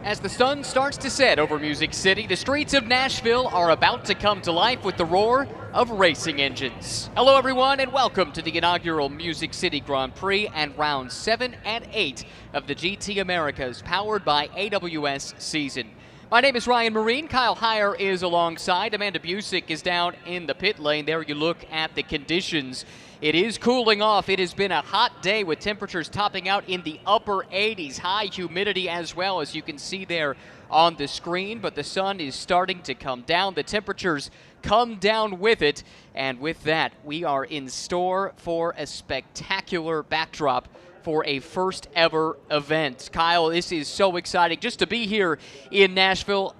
As the sun starts to set over Music City, the streets of Nashville are about to come to life with the roar of racing engines. Hello everyone and welcome to the inaugural Music City Grand Prix and rounds 7 and 8 of the GT Americas powered by AWS season. My name is Ryan Marine. Kyle Heyer is alongside. Amanda Busick is down in the pit lane. There you look at the conditions. It is cooling off. It has been a hot day with temperatures topping out in the upper 80s. High humidity as well, as you can see there on the screen. But the sun is starting to come down. The temperatures come down with it. And with that, we are in store for a spectacular backdrop for a first ever event. Kyle, this is so exciting just to be here in Nashville.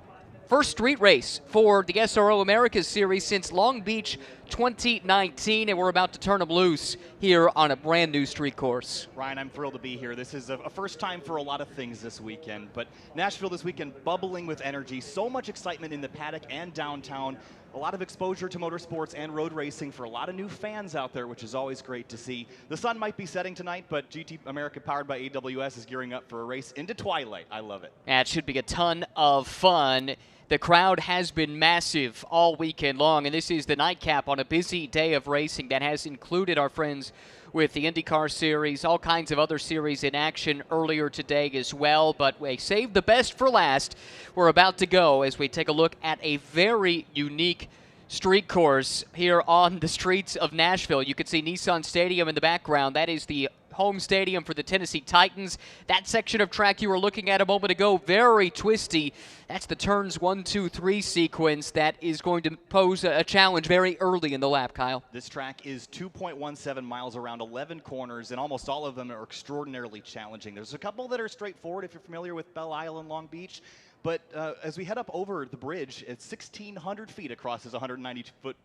First street race for the SRO Americas series since Long Beach 2019, and we're about to turn them loose here on a brand new street course. Ryan, I'm thrilled to be here. This is a first time for a lot of things this weekend, but Nashville this weekend bubbling with energy, so much excitement in the paddock and downtown, a lot of exposure to motorsports and road racing for a lot of new fans out there, which is always great to see. The sun might be setting tonight, but GT America powered by AWS is gearing up for a race into twilight. I love it. Yeah, it should be a ton of fun. The crowd has been massive all weekend long, and this is the nightcap on a busy day of racing that has included our friends with the IndyCar Series, all kinds of other series in action earlier today as well, but we saved the best for last. We're about to go as we take a look at a very unique street course here on the streets of Nashville. You can see Nissan Stadium in the background. That is the home stadium for the Tennessee Titans. That section of track you were looking at a moment ago, very twisty. That's the turns 1, 2, 3 sequence that is going to pose a challenge very early in the lap, Kyle. This track is 2.17 miles around 11 corners, and almost all of them are extraordinarily challenging. There's a couple that are straightforward if you're familiar with Belle Isle and Long Beach. But as we head up over the bridge, it's 1,600 feet across this 190-foot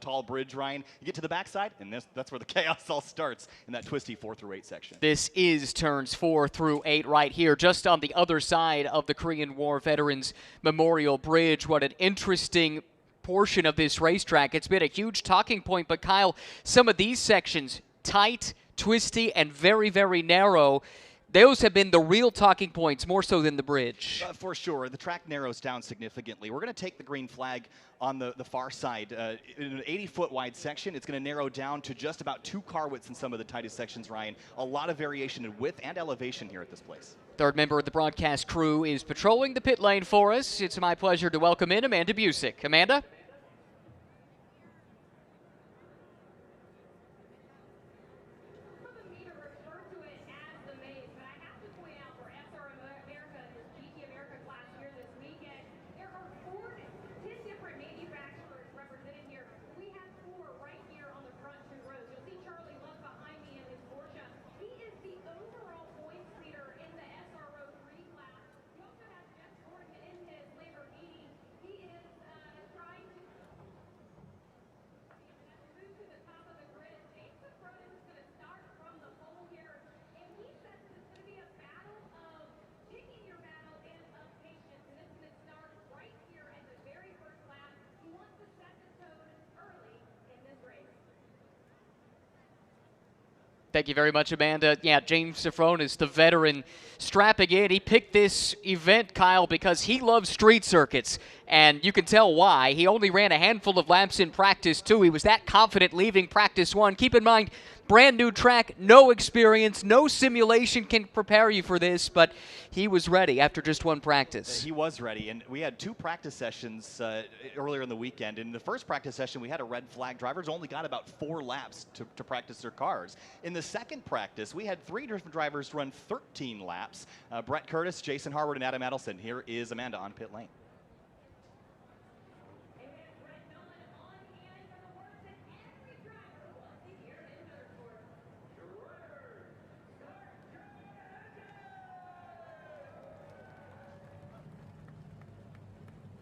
tall bridge, Ryan. You get to the backside, and that's where the chaos all starts in that twisty 4 through 8 section. This is turns 4 through 8 right here, just on the other side of the Korean War Veterans Memorial Bridge. What an interesting portion of this racetrack. It's been a huge talking point, but Kyle, some of these sections, tight, twisty, and very, very narrow, those have been the real talking points, more so than the bridge. For sure. The track narrows down significantly. We're going to take the green flag on the far side. In an 80-foot wide section, it's going to narrow down to just about 2 car widths in some of the tightest sections, Ryan. A lot of variation in width and elevation here at this place. Third member of the broadcast crew is patrolling the pit lane for us. It's my pleasure to welcome in Amanda Busick. Amanda? Thank you very much, Amanda. Yeah, James Safronis, the veteran, strapping in. He picked this event, Kyle, because he loves street circuits, and you can tell why. He only ran a handful of laps in practice, too. He was that confident leaving practice 1. Keep in mind, brand new track, no experience, no simulation can prepare you for this, but he was ready after just 1 practice. He was ready, and we had 2 practice sessions earlier in the weekend. In the first practice session, we had a red flag. Drivers only got about 4 laps to practice their cars. In the second practice, we had 3 different drivers run 13 laps. Brett Curtis, Jason Harwood, and Adam Adelson. Here is Amanda on pit lane.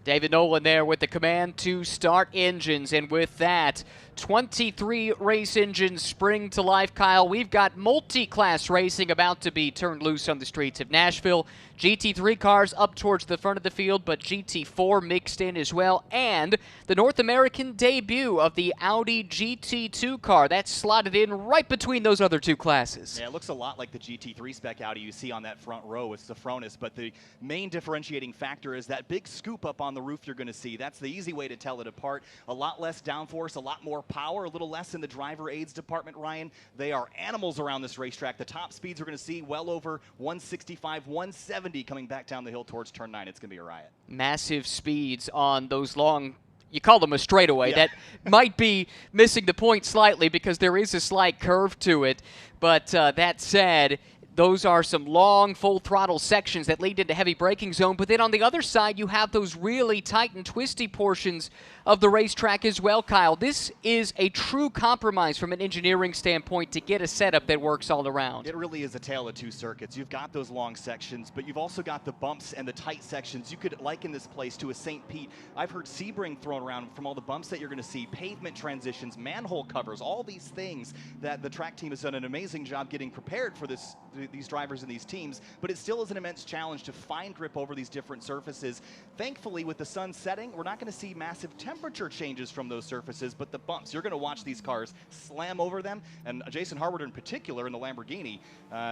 David Nolan there with the command to start engines, and with that, 23 race engines spring to life, Kyle. We've got multi-class racing about to be turned loose on the streets of Nashville. GT3 cars up towards the front of the field, but GT4 mixed in as well, and the North American debut of the Audi GT2 car. That's slotted in right between those other two classes. Yeah, it looks a lot like the GT3 spec Audi you see on that front row with Safronis, but the main differentiating factor is that big scoop up on the roof you're going to see. That's the easy way to tell it apart. A lot less downforce, a lot more power, a little less in the driver aids department, Ryan. They are animals around this racetrack. The top speeds we're going to see well over 165, 170 coming back down the hill towards turn 9. It's going to be a riot. Massive speeds on those long, you call them a straightaway. Yeah. That might be missing the point slightly because there is a slight curve to it. But that said, those are some long, full throttle sections that lead into heavy braking zone. But then on the other side, you have those really tight and twisty portions of the racetrack as well, Kyle. This is a true compromise from an engineering standpoint to get a setup that works all around. It really is a tale of two circuits. You've got those long sections, but you've also got the bumps and the tight sections. You could liken this place to a St. Pete. I've heard Sebring thrown around from all the bumps that you're going to see, pavement transitions, manhole covers, all these things that the track team has done an amazing job getting prepared for these drivers and these teams, but it still is an immense challenge to find grip over these different surfaces. Thankfully, with the sun setting, we're not going to see massive temperature changes from those surfaces, but the bumps, you're going to watch these cars slam over them. And Jason Harwood in particular in the Lamborghini,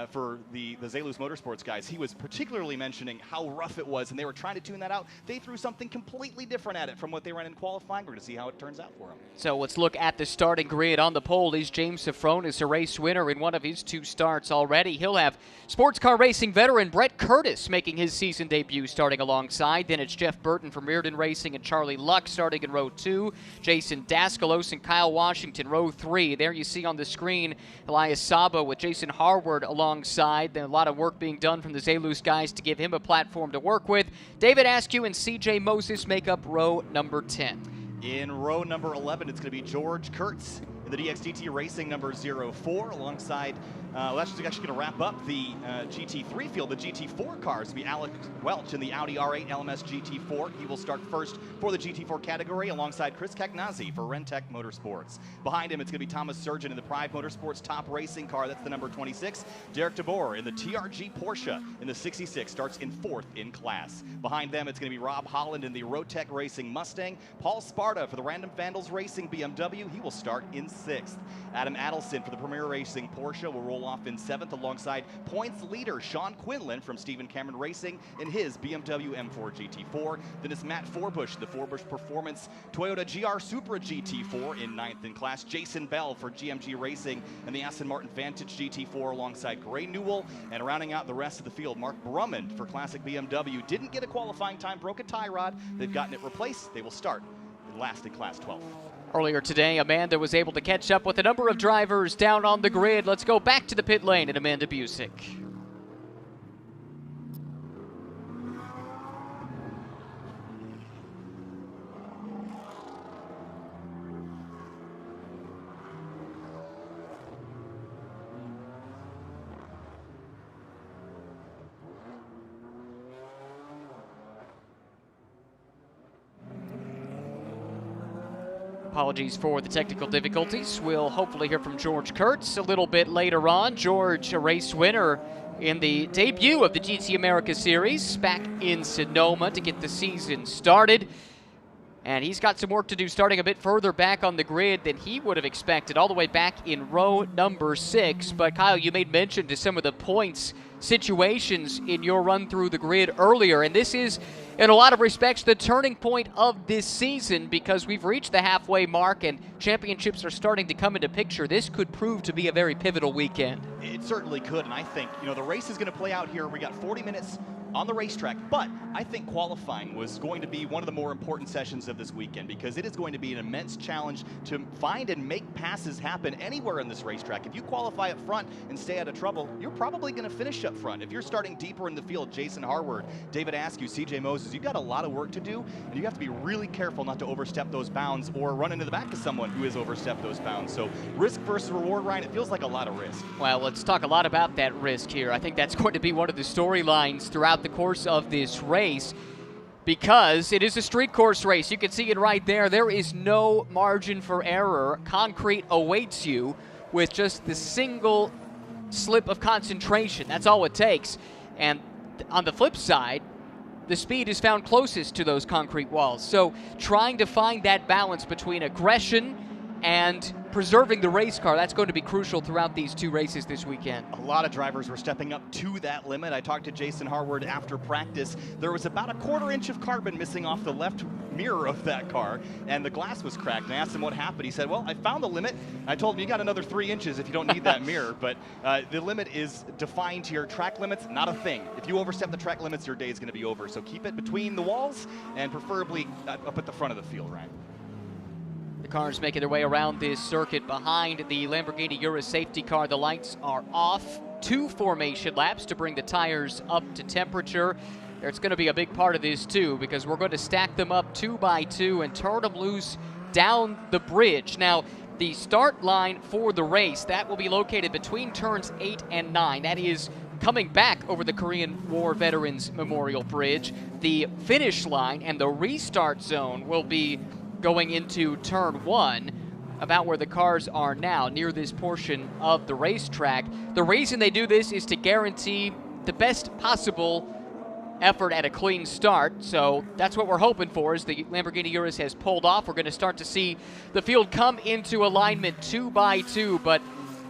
for the SRO Motorsports guys, he was particularly mentioning how rough it was, and they were trying to tune that out. They threw something completely different at it from what they ran in qualifying. We're going to see how it turns out for them. So let's look at the starting grid. On the pole is James Safronis, a race winner in one of his 2 starts already. He'll have sports car racing veteran Brett Curtis making his season debut starting alongside. Then it's Jeff Burton from Reardon Racing and Charlie Luck starting in row 2. Jason Daskalos and Kyle Washington, row 3. There you see on the screen Elias Sabo with Jason Harward alongside. Then a lot of work being done from the Zalus guys to give him a platform to work with. David Askew and CJ Moses make up row number 10. In row number 11, it's going to be George Kurtz in the DXGT Racing number 04 alongside, that's actually going to wrap up the GT3 field. The GT4 cars will be Alex Welch in the Audi R8 LMS GT4. He will start first for the GT4 category alongside Chris Cagnazzi for Rentec Motorsports. Behind him, it's going to be Thomas Surgeon in the Pride Motorsports top racing car. That's the number 26. Derek DeBoer in the TRG Porsche in the 66, starts in 4th in class. Behind them, it's going to be Rob Holland in the Rotec Racing Mustang. Paul Sparta for the Random Vandals Racing BMW. He will start in 6th. Adam Adelson for the Premier Racing Porsche will roll off in 7th alongside points leader Sean Quinlan from Stephen Cameron Racing in his BMW M4 GT4. Then it's Matt Forbush, the Forbush Performance Toyota GR Supra GT4 in 9th in class. Jason Bell for GMG Racing and the Aston Martin Vantage GT4 alongside Gray Newell. And rounding out the rest of the field, Mark Brummond for Classic BMW. Didn't get a qualifying time, broke a tie rod. They've gotten it replaced. They will start last in class 12. Earlier today, Amanda was able to catch up with a number of drivers down on the grid. Let's go back to the pit lane and Amanda Busick. Apologies for the technical difficulties. We'll hopefully hear from George Kurtz a little bit later on. George, a race winner in the debut of the GT America Series back in Sonoma to get the season started. And he's got some work to do starting a bit further back on the grid than he would have expected, all the way back in row number 6. But Kyle, you made mention to some of the points situations in your run through the grid earlier, and this is in a lot of respects the turning point of this season because we've reached the halfway mark and championships are starting to come into picture. This could prove to be a very pivotal weekend. It certainly could, and I think the race is going to play out here. We got 40 minutes on the racetrack, but I think qualifying was going to be one of the more important sessions of this weekend because it is going to be an immense challenge to find and make passes happen anywhere in this racetrack. If you qualify up front and stay out of trouble, you're probably going to finish up front. If you're starting deeper in the field, Jason Harward, David Askew, CJ Moses, you've got a lot of work to do, and you have to be really careful not to overstep those bounds or run into the back of someone who has overstepped those bounds. So risk versus reward, Ryan, it feels like a lot of risk. Well, let's talk a lot about that risk here. I think that's going to be one of the storylines throughout the course of this race. because it is a street course race. You can see it right there. There is no margin for error. Concrete awaits you with just the single slip of concentration. That's all it takes. And on the flip side, the speed is found closest to those concrete walls. So trying to find that balance between aggression and preserving the race car, that's going to be crucial throughout these two races this weekend. A lot of drivers were stepping up to that limit. I talked to Jason Harward after practice. There was about a 1/4 inch of carbon missing off the left mirror of that car, and the glass was cracked. And I asked him what happened. He said, well, I found the limit. I told him, you got another 3 inches if you don't need that mirror. But the limit is defined here. Track limits, not a thing. If you overstep the track limits, your day is going to be over. So keep it between the walls and preferably up at the front of the field, Ryan. The cars making their way around this circuit behind the Lamborghini Urus safety car. The lights are off. 2 formation laps to bring the tires up to temperature. It's going to be a big part of this too, because we're going to stack them up 2 by 2 and turn them loose down the bridge. Now, the start line for the race, that will be located between turns 8 and 9. That is coming back over the Korean War Veterans Memorial Bridge. The finish line and the restart zone will be going into turn 1, about where the cars are now, near this portion of the racetrack. The reason they do this is to guarantee the best possible effort at a clean start. So that's what we're hoping for. As the Lamborghini Urus has pulled off, we're going to start to see the field come into alignment 2 by 2, but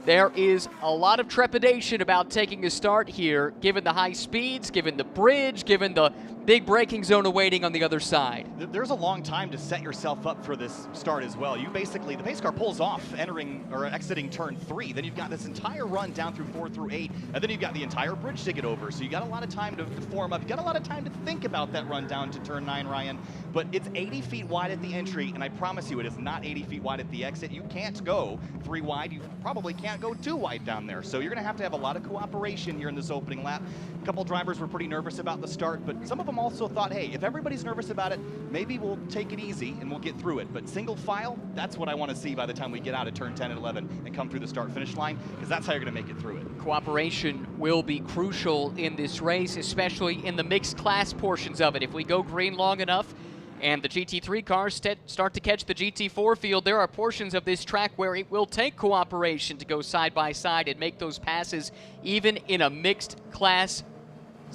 there is a lot of trepidation about taking a start here, given the high speeds, given the bridge, given the big braking zone awaiting on the other side. There's a long time to set yourself up for this start as well. You basically, the pace car pulls off entering or exiting turn 3. Then you've got this entire run down through 4 through 8, and then you've got the entire bridge to get over. So you got a lot of time to form up. You got a lot of time to think about that run down to turn 9, Ryan. But it's 80 feet wide at the entry, and I promise you it is not 80 feet wide at the exit. You can't go 3 wide. You probably can't go 2 wide down there. So you're going to have a lot of cooperation here in this opening lap. A couple drivers were pretty nervous about the start, but some of them also thought, hey, if everybody's nervous about it, maybe we'll take it easy and we'll get through it. But single file, that's what I want to see by the time we get out of turn 10 and 11 and come through the start-finish line, because that's how you're going to make it through it. Cooperation will be crucial in this race, especially in the mixed class portions of it. If we go green long enough and the GT3 cars start to catch the GT4 field, there are portions of this track where it will take cooperation to go side by side and make those passes, even in a mixed class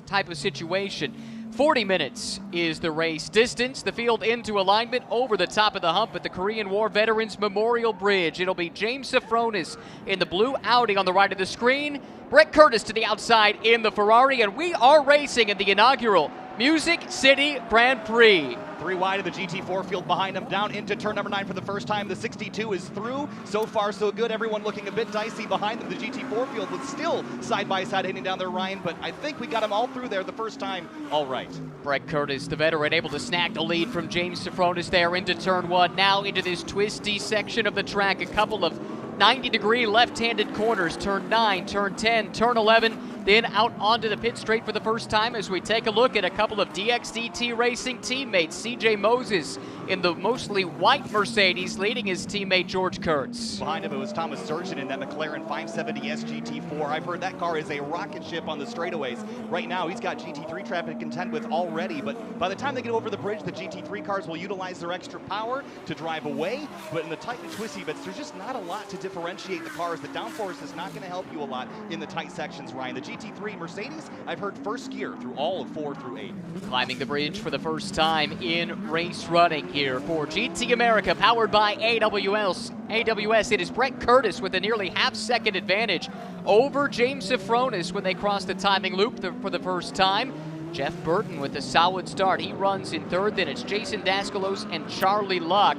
type of situation. 40 minutes is the race distance. The field into alignment over the top of the hump at the Korean War Veterans Memorial Bridge. It'll be James Safronis in the blue Audi on the right of the screen, Brett Curtis to the outside in the Ferrari, and we are racing in the inaugural Music City Grand Prix. 3 wide of the GT4 field behind them, down into turn number 9 for the first time. The 62 is through. So far, so good. Everyone looking a bit dicey behind them. The GT4 field was still side by side hitting down there, Ryan, but I think we got them all through there the first time all right. Brett Curtis, the veteran, able to snag the lead from James Safronis there into turn 1. Now into this twisty section of the track. A couple of 90-degree left-handed corners. Turn 9, turn 10, turn 11. Then out onto the pit straight for the first time as we take a look at a couple of DXDT Racing teammates. CJ Moses in the mostly white Mercedes leading his teammate George Kurtz. Behind him it was Thomas Surgeon in that McLaren 570 SGT4. I've heard that car is a rocket ship on the straightaways. Right now he's got GT3 traffic to contend with already, but by the time they get over the bridge, the GT3 cars will utilize their extra power to drive away. But in the tight and twisty bits, there's just not a lot to differentiate the cars. The downforce is not going to help you a lot in the tight sections, Ryan. The GT3 Mercedes, I've heard first gear through all of 4 through 8. Climbing the bridge for the first time in race running here for GT America, powered by AWS. It is Brett Curtis with a nearly half-second advantage over James Safronis when they cross the timing loop for the first time. Jeff Burton with a solid start. He runs in third. Then it's Jason Daskalos and Charlie Luck.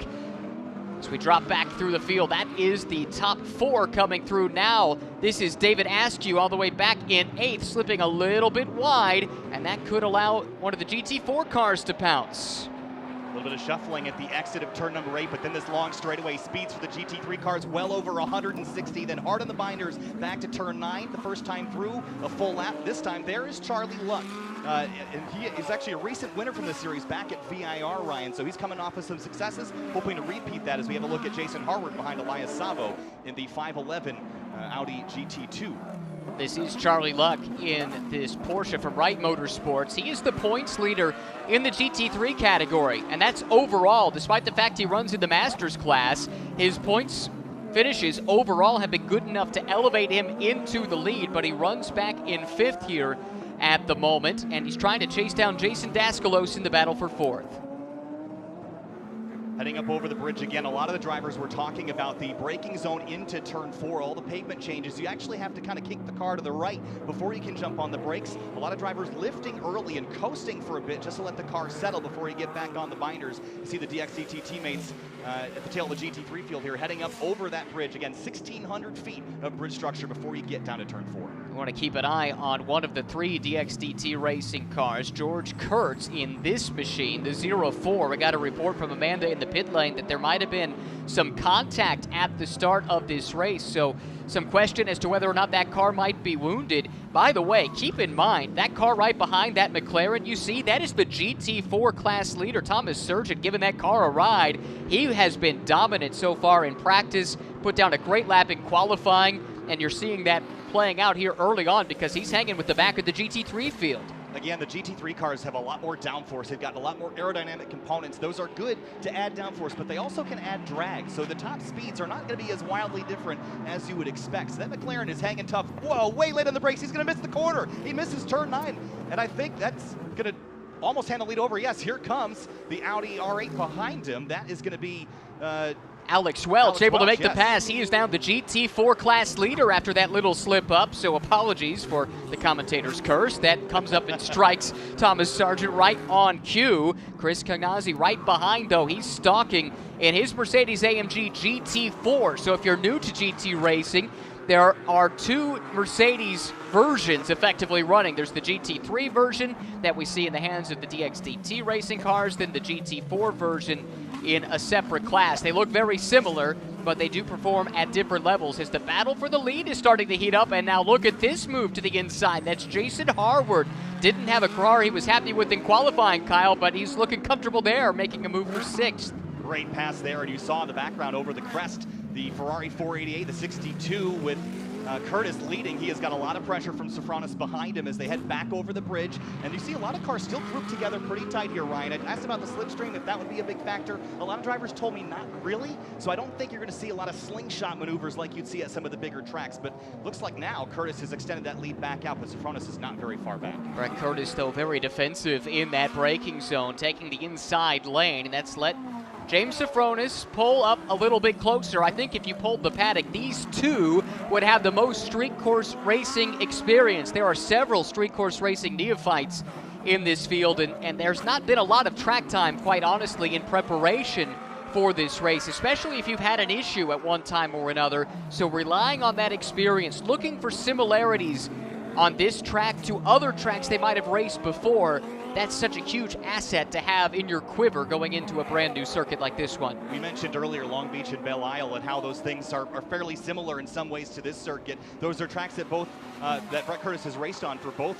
As we drop back through the field, that is the top 4 coming through now. This is David Askew all the way back in 8th, slipping a little bit wide, and that could allow one of the GT4 cars to pounce. A little bit of shuffling at the exit of turn number 8, but then this long straightaway speeds for the GT3 cars well over 160, then hard on the binders back to turn 9, the first time through, a full lap. This time there is Charlie Luck. And he is actually a recent winner from the series back at VIR, Ryan, so he's coming off of some successes, hoping to repeat that as we have a look at Jason Harward behind Elias Savo in the 511 Audi GT2. This is Charlie Luck in this Porsche from Wright Motorsports. He is the points leader in the GT3 category, and that's overall. Despite the fact he runs in the Masters class, his points finishes overall have been good enough to elevate him into the lead, but he runs back in 5th here at the moment, and he's trying to chase down Jason Daskalos in the battle for 4th. Heading up over the bridge again, a lot of the drivers were talking about the braking zone into turn 4, all the pavement changes. You actually have to kind of kick the car to the right before you can jump on the brakes. A lot of drivers lifting early and coasting for a bit just to let the car settle before you get back on the binders. You see the DXCT teammates at the tail of the GT3 field here heading up over that bridge. Again, 1,600 feet of bridge structure before you get down to turn 4. We want to keep an eye on one of the 3 DXDT racing cars, George Kurtz in this machine, the 04. We got a report from Amanda in the pit lane that there might have been some contact at the start of this race, so some question as to whether or not that car might be wounded. By the way, keep in mind, that car right behind that McLaren you see, that is the GT4 class leader, Thomas Surgeon, giving that car a ride. He has been dominant so far in practice, put down a great lap in qualifying, and you're seeing that playing out here early on because he's hanging with the back of the GT3 field. Again, the GT3 cars have a lot more downforce. They've got a lot more aerodynamic components. Those are good to add downforce, but they also can add drag. So the top speeds are not going to be as wildly different as you would expect. So that McLaren is hanging tough. Whoa, way late on the brakes. He's going to miss the corner. He misses turn 9. And I think that's going to almost hand the lead over. Yes, here comes the Audi R8 behind him. That is going to be Alex Welch able to make the pass. He is now the GT4 class leader after that little slip up, so apologies for the commentator's curse. That comes up and strikes Thomas Sargent right on cue. Chris Cagnazzi right behind, though. He's stalking in his Mercedes-AMG GT4. So if you're new to GT racing, there are 2 Mercedes versions effectively running. There's the GT3 version that we see in the hands of the DXDT racing cars, then the GT4 version in a separate class. They look very similar, but they do perform at different levels as the battle for the lead is starting to heat up. And now look at this move to the inside. That's Jason Harward. Didn't have a car he was happy with in qualifying, Kyle, but he's looking comfortable there, making a move for 6th. Great pass there, and you saw in the background over the crest the Ferrari 488, the 62 with Curtis leading. He has got a lot of pressure from Sofronis behind him as they head back over the bridge. And you see a lot of cars still grouped together pretty tight here, Ryan. I asked about the slipstream, if that would be a big factor. A lot of drivers told me not really. So I don't think you're going to see a lot of slingshot maneuvers like you'd see at some of the bigger tracks. But looks like now Curtis has extended that lead back out, but Sofronis is not very far back. Brett Curtis, though, very defensive in that braking zone, taking the inside lane, and that's let James Sofronis pull up a little bit closer. I think if you pulled the paddock, these 2 would have the most street course racing experience. There are several street course racing neophytes in this field, and there's not been a lot of track time, quite honestly, in preparation for this race, especially if you've had an issue at one time or another. So relying on that experience, looking for similarities on this track to other tracks they might have raced before, that's such a huge asset to have in your quiver going into a brand new circuit like this one. We mentioned earlier Long Beach and Belle Isle and how those things are fairly similar in some ways to this circuit. Those are tracks that both that Brett Curtis has raced on for both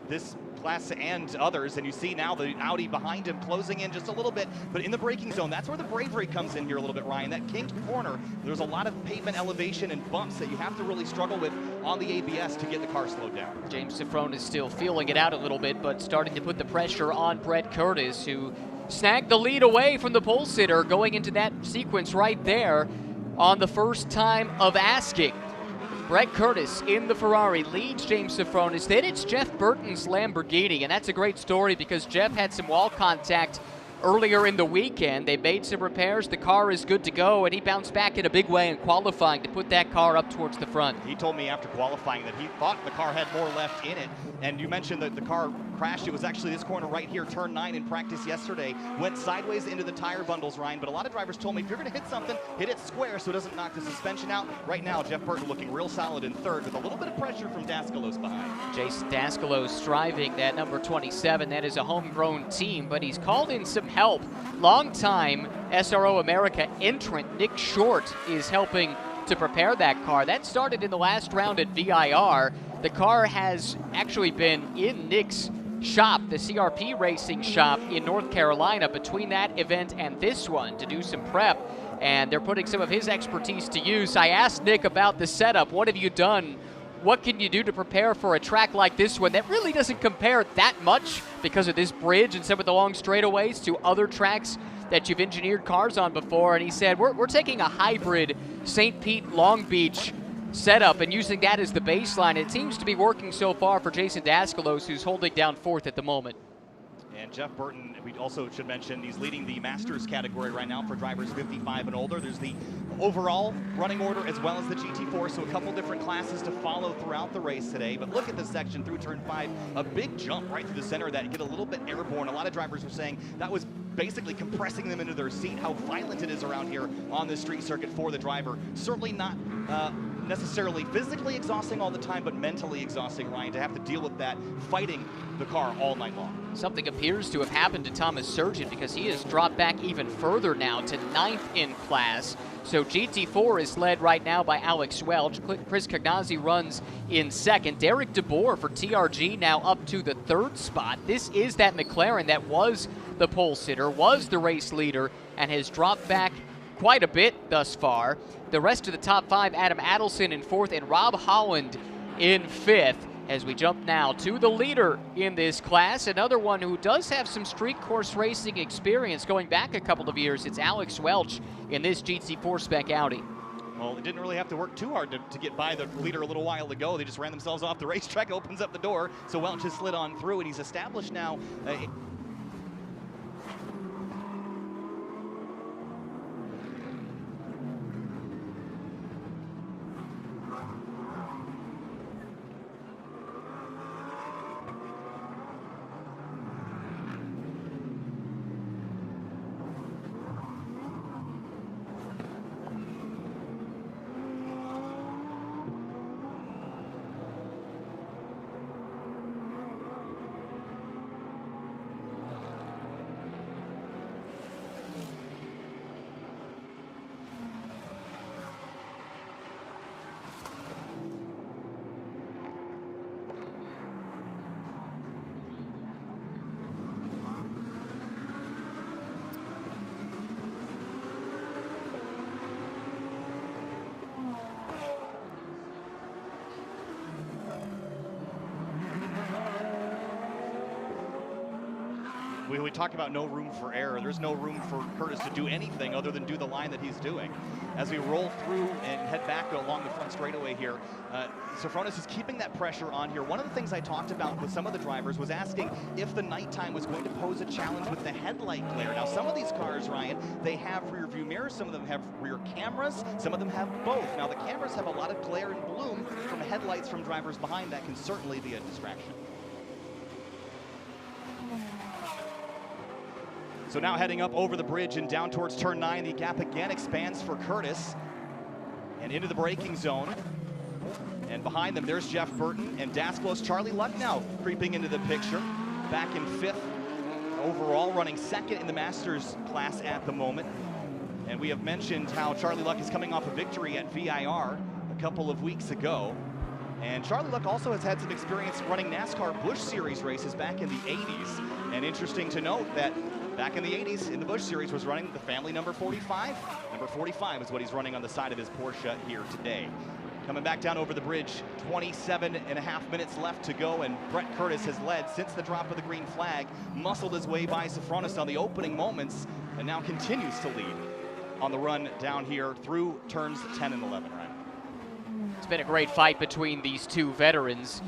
this class and others, and you see now the Audi behind him closing in just a little bit, but in the braking zone, that's where the bravery comes in here a little bit, Ryan. That kinked corner, there's a lot of pavement elevation and bumps that you have to really struggle with on the ABS to get the car slowed down. James Sofronis is still feeling it out a little bit, but starting to put the pressure on Brett Curtis, who snagged the lead away from the pole sitter going into that sequence right there on the first time of asking. Brett Curtis in the Ferrari leads James Sofronis. Then it's Jeff Burton's Lamborghini, and that's a great story because Jeff had some wall contact earlier in the weekend. They made some repairs. The car is good to go, and he bounced back in a big way in qualifying to put that car up towards the front. He told me after qualifying that he thought the car had more left in it, and you mentioned that the car crashed. It was actually this corner right here, turn 9 in practice yesterday. Went sideways into the tire bundles, Ryan, but a lot of drivers told me if you're going to hit something, hit it square so it doesn't knock the suspension out. Right now, Jeff Burton looking real solid in third with a little bit of pressure from Daskalos behind. Jason Daskalos driving that number 27. That is a homegrown team, but he's called in some help. Longtime SRO America entrant Nick Short is helping to prepare that car. That started in the last round at VIR. The car has actually been in Nick's shop, the CRP Racing shop in North Carolina, between that event and this one to do some prep, and they're putting some of his expertise to use. I asked Nick about the setup. What have you done what can you do to prepare for a track like this one that really doesn't compare that much because of this bridge and some of the long straightaways to other tracks that you've engineered cars on before? And he said, we're taking a hybrid St. Pete, Long Beach setup and using that as the baseline. It seems to be working so far for Jason Daskalos, who's holding down fourth at the moment. And Jeff Burton, we also should mention, he's leading the Masters category right now for drivers 55 and older. There's the overall running order as well as the GT4, so a couple different classes to follow throughout the race today. But look at this section through turn 5, a big jump right through the center of that, get a little bit airborne. A lot of drivers were saying that was basically compressing them into their seat, how violent it is around here on this street circuit for the driver. Certainly not necessarily physically exhausting all the time, but mentally exhausting, Ryan, to have to deal with that, fighting the car all night long. Something appears to have happened to Thomas Surgeon because he has dropped back even further now to 9th in class. So GT4 is led right now by Alex Welch. Chris Cagnazzi runs in 2nd. Derek DeBoer for TRG now up to the 3rd spot. This is that McLaren that was the pole sitter, was the race leader, and has dropped back quite a bit thus far. The rest of the top 5, Adam Adelson in 4th and Rob Holland in 5th. As we jump now to the leader in this class, another one who does have some street course racing experience going back a couple of years. It's Alex Welch in this GT4 spec Audi. Well, it didn't really have to work too hard to get by the leader a little while ago. They just ran themselves off the racetrack, opens up the door, so Welch has slid on through, and he's established now we talk about no room for error. There's no room for Curtis to do anything other than do the line that he's doing. As we roll through and head back along the front straightaway here, Sofronis is keeping that pressure on here. One of the things I talked about with some of the drivers was asking if the nighttime was going to pose a challenge with the headlight glare. Now, some of these cars, Ryan, they have rear view mirrors, some of them have rear cameras, some of them have both. Now, the cameras have a lot of glare and bloom from headlights from drivers behind. That can certainly be a distraction. So now heading up over the bridge and down towards turn 9, the gap again expands for Curtis and into the braking zone. And behind them, there's Jeff Burton and Daskalos. Charlie Luck now creeping into the picture, back in 5th overall, running 2nd in the Masters class at the moment. And we have mentioned how Charlie Luck is coming off a victory at VIR a couple of weeks ago. And Charlie Luck also has had some experience running NASCAR Busch Series races back in the 80s. And interesting to note that back in the 80s, in the Busch Series, was running the family number 45. Number 45 is what he's running on the side of his Porsche here today. Coming back down over the bridge, 27.5 minutes left to go, and Brett Curtis has led since the drop of the green flag, muscled his way by Sofronis on the opening moments, and now continues to lead on the run down here through turns 10 and 11, right? It's been a great fight between these two veterans.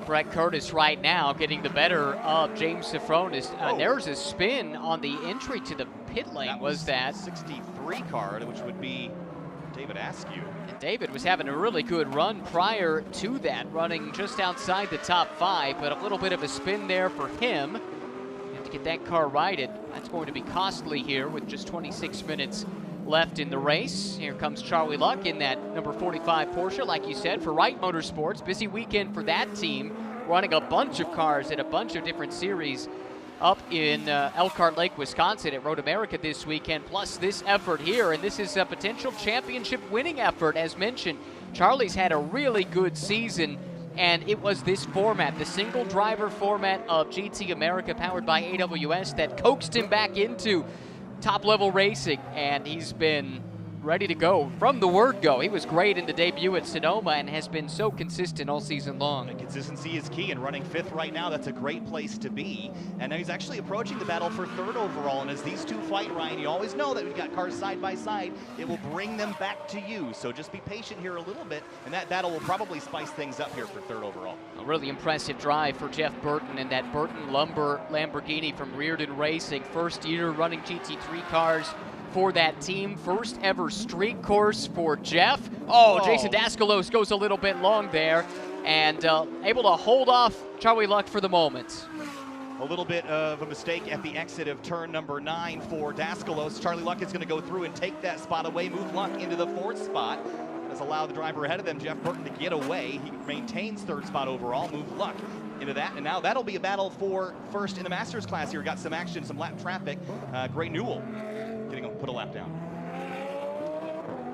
Brett Curtis right now getting the better of James Sofronis. There's a spin on the entry to the pit lane. Was that 63 card, which would be David Askew. And David was having a really good run prior to that, running just outside the top 5, but a little bit of a spin there for him. You have to get that car righted. That's going to be costly here with just 26 minutes left in the race. Here comes Charlie Luck in that number 45 Porsche, like you said, for Wright Motorsports. Busy weekend for that team, running a bunch of cars at a bunch of different series up in Elkhart Lake, Wisconsin at Road America this weekend, plus this effort here. And this is a potential championship winning effort. As mentioned, Charlie's had a really good season, and it was this format, the single driver format of GT America powered by AWS, that coaxed him back into top-level racing, and he's been ready to go from the word go. He was great in the debut at Sonoma and has been so consistent all season long. And consistency is key, and running 5th right now, that's a great place to be. And now he's actually approaching the battle for 3rd overall, and as these two fight, Ryan, you always know that we've got cars side by side. It will bring them back to you, so just be patient here a little bit, and that battle will probably spice things up here for 3rd overall. A really impressive drive for Jeff Burton and that Burton Lumber Lamborghini from Reardon Racing. First year running GT3 cars for that team. First ever street course for Jeff. Oh, Jason Daskalos goes a little bit long there and able to hold off Charlie Luck for the moment. A little bit of a mistake at the exit of turn number 9 for Daskalos. Charlie Luck is going to go through and take that spot away, move Luck into the 4th spot. Does allow the driver ahead of them, Jeff Burton, to get away. He maintains 3rd spot overall, move Luck into that, and now that'll be a battle for 1st in the Masters class here. Got some action, some lap traffic. Gray Newell getting him put a lap down.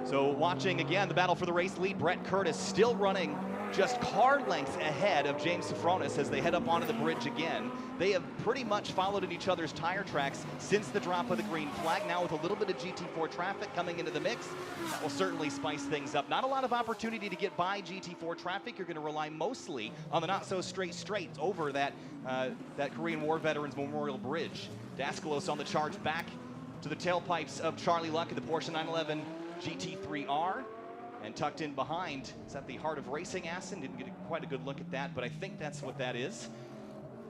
So watching again the battle for the race lead, Brett Curtis still running just car lengths ahead of James Safronis as they head up onto the bridge again. They have pretty much followed in each other's tire tracks since the drop of the green flag. Now with a little bit of GT4 traffic coming into the mix, that will certainly spice things up. Not a lot of opportunity to get by GT4 traffic. You're going to rely mostly on the not-so-straight straights over that, that Korean War Veterans Memorial Bridge. Daskalos on the charge back to the tailpipes of Charlie Luck in the Porsche 911 GT3R. And tucked in behind is at the Heart of Racing Assen. Didn't get quite a good look at that, but I think that's what that is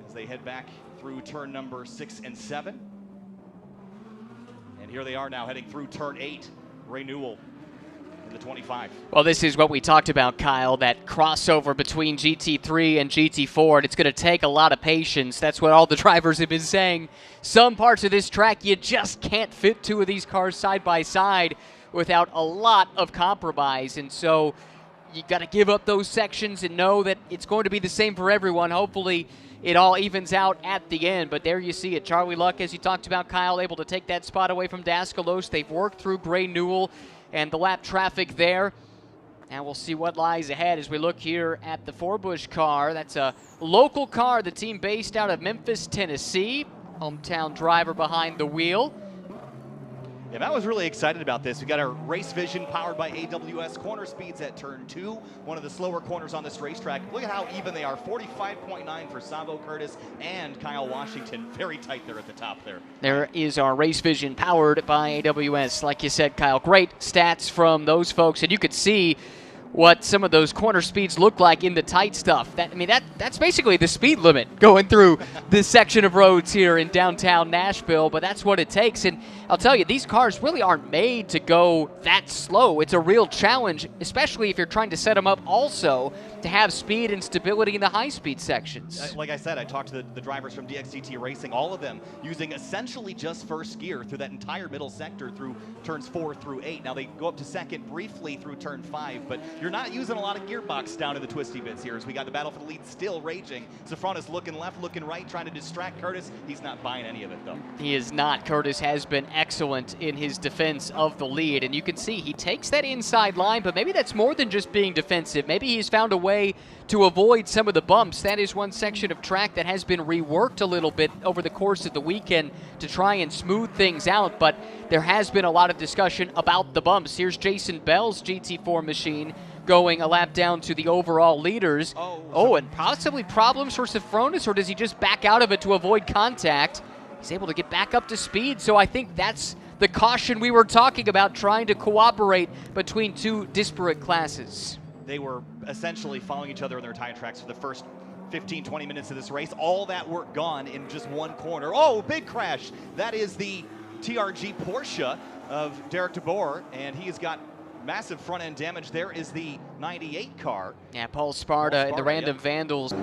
as they head back through turn number 6 and 7. And here they are now heading through turn 8. Ray Newell in the 25. Well, this is what we talked about, Kyle, that crossover between GT3 and GT4, and it's going to take a lot of patience. That's what all the drivers have been saying. Some parts of this track, you just can't fit two of these cars side by side without a lot of compromise, and so you got to give up those sections and know that it's going to be the same for everyone. Hopefully it all evens out at the end, but there you see it. Charlie Luck, as you talked about, Kyle, able to take that spot away from Daskalos. They've worked through Gray Newell and the lap traffic there. And we'll see what lies ahead as we look here at the Forbush car. That's a local car, the team based out of Memphis, Tennessee. Hometown driver behind the wheel. Yeah, Matt was really excited about this. We got our race vision powered by AWS corner speeds at turn 2, one of the slower corners on this racetrack. Look at how even they are, 45.9 for Sabo Curtis and Kyle Washington. Very tight there at the top there. There is our race vision powered by AWS. Like you said, Kyle, great stats from those folks, and you could see what some of those corner speeds look like in the tight stuff. That's basically the speed limit going through this section of roads here in downtown Nashville, but that's what it takes. And I'll tell you, these cars really aren't made to go that slow. It's a real challenge, especially if you're trying to set them up also to have speed and stability in the high-speed sections. Like I said, I talked to the drivers from DXDT Racing, all of them using essentially just first gear through that entire middle sector through turns 4 through 8. Now they go up to second briefly through turn 5, but you're not using a lot of gearbox down in the twisty bits here as we got the battle for the lead still raging. Safronis looking left, looking right, trying to distract Curtis. He's not buying any of it, though. He is not. Curtis has been excellent in his defense of the lead, and you can see he takes that inside line, but maybe that's more than just being defensive. Maybe he's found a way to avoid some of the bumps. That is one section of track that has been reworked a little bit over the course of the weekend to try and smooth things out, but there has been a lot of discussion about the bumps. Here's Jason Bell's GT4 machine going a lap down to the overall leaders. And possibly problems for Safronis, or does he just back out of it to avoid contact? He's able to get back up to speed, so I think that's the caution we were talking about, trying to cooperate between two disparate classes. They were essentially following each other in their tire tracks for the first 15, 20 minutes of this race. All that work gone in just one corner. Oh, big crash. That is the TRG Porsche of Derek DeBoer, and he has got massive front-end damage. There is the 98 car. Yeah, Paul Sparta and the Random Vandals.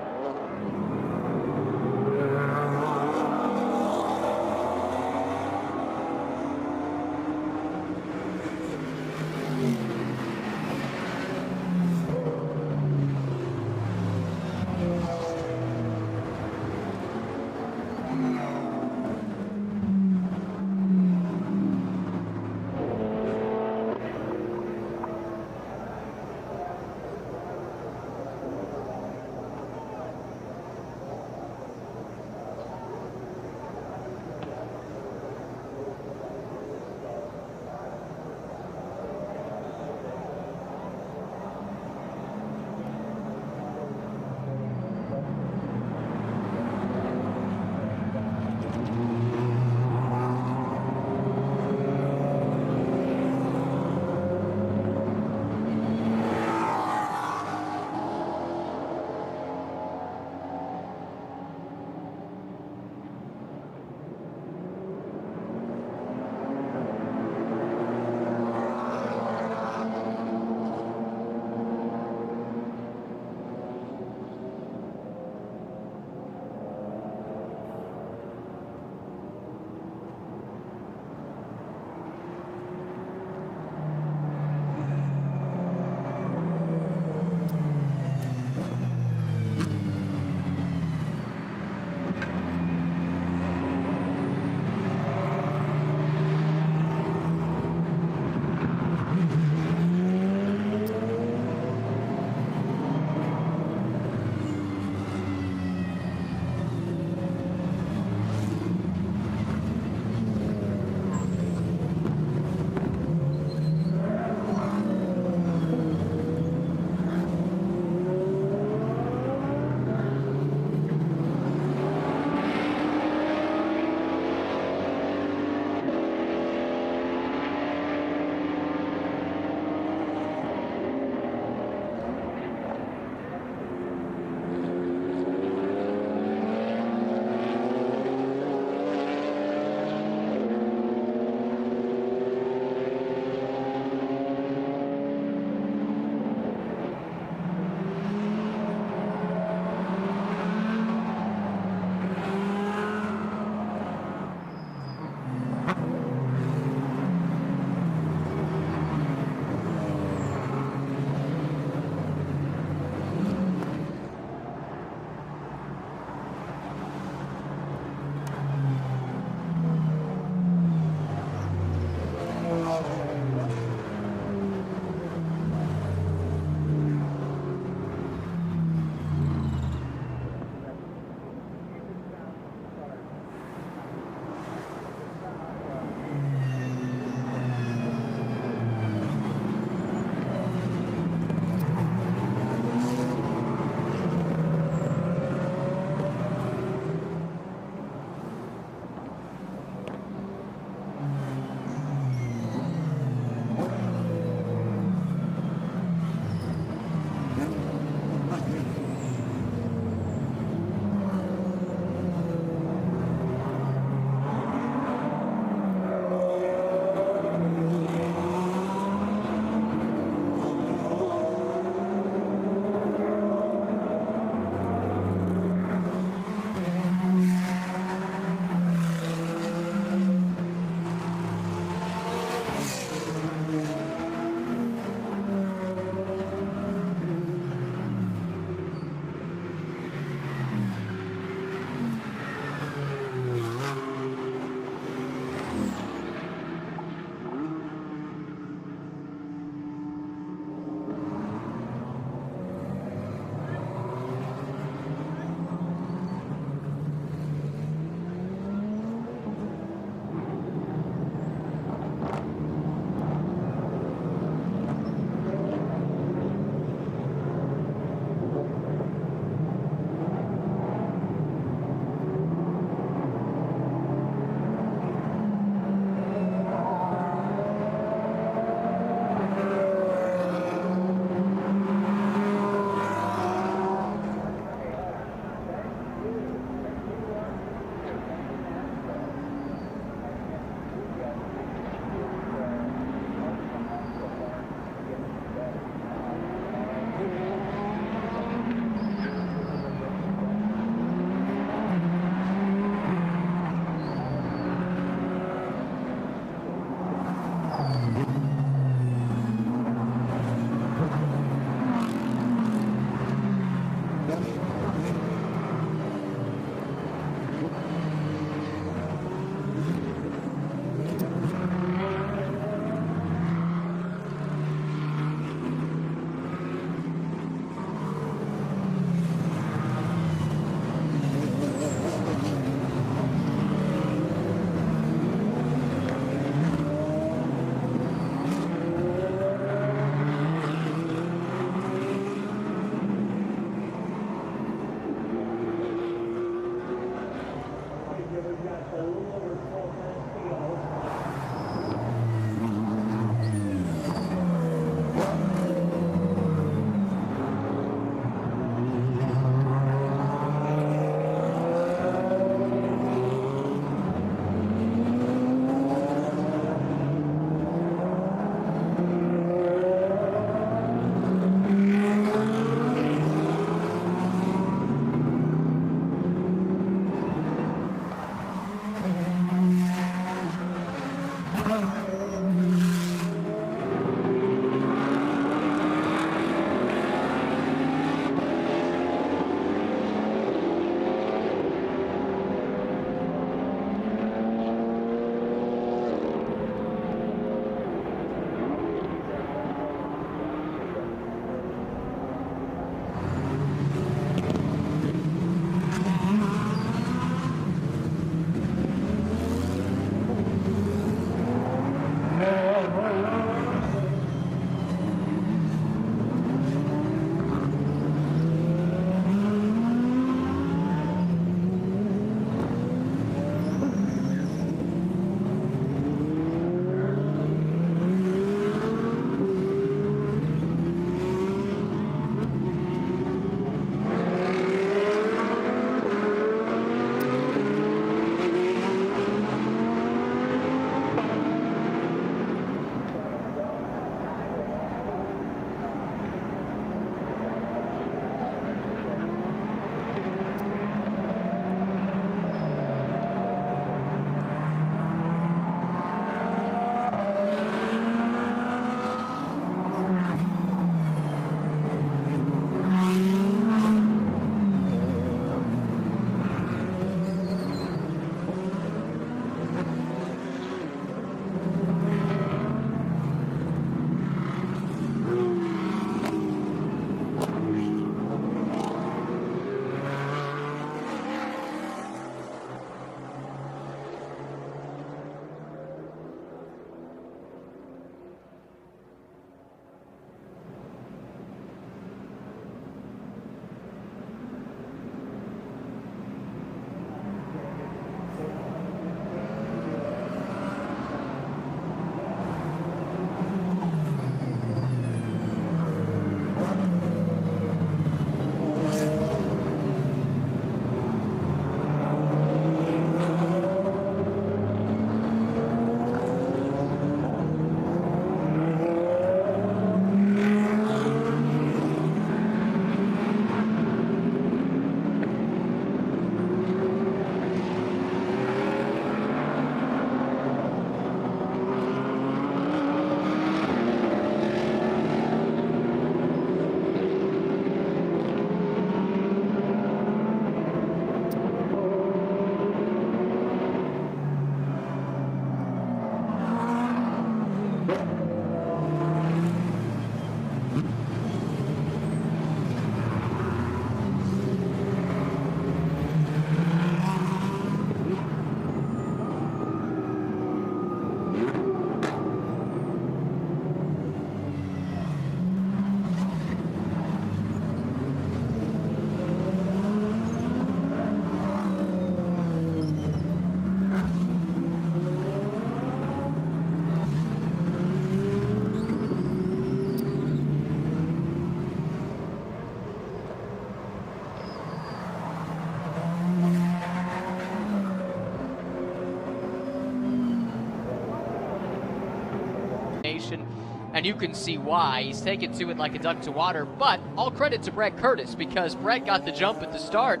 location, and you can see why. He's taken to it like a duck to water, but all credit to Brett Curtis, because Brett got the jump at the start,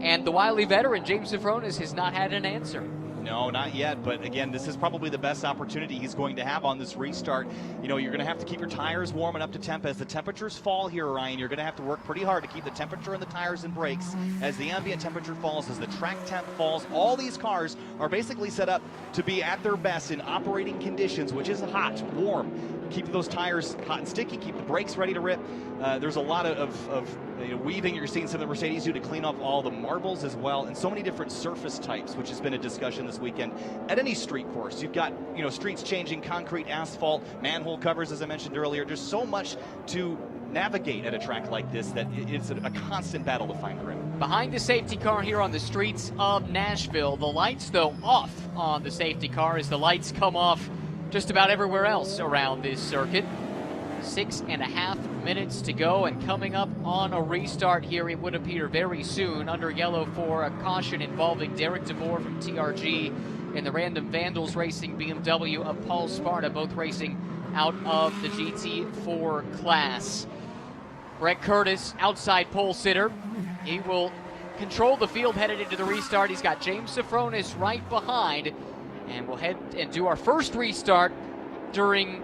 and the wily veteran, James Safronis, has not had an answer. No, not yet, but again, this is probably the best opportunity he's going to have on this restart. You know, you're going to have to keep your tires warm and up to temp. As the temperatures fall here, Ryan, you're going to have to work pretty hard to keep the temperature in the tires and brakes. As the ambient temperature falls, as the track temp falls, all these cars are basically set up to be at their best in operating conditions, which is hot, warm. Keep those tires hot and sticky, keep the brakes ready to rip. There's a lot of weaving you're seeing some of the Mercedes do to clean off all the marbles as well, and so many different surface types, which has been a discussion this weekend. At any street course, you've got, you know, streets changing, concrete, asphalt, manhole covers, as I mentioned earlier. There's so much to navigate at a track like this that it's a constant battle to find grip. Behind the safety car here on the streets of Nashville, the lights, though, off on the safety car as the lights come off just about everywhere else around this circuit. 6.5 minutes to go, and coming up on a restart here, it would appear very soon, under yellow for a caution involving Derek DeVore from TRG and the Random Vandals Racing BMW of Paul Sparta, both racing out of the GT4 class. Brett Curtis, outside pole sitter. He will control the field headed into the restart. He's got James Safronis right behind, and we'll head and do our first restart during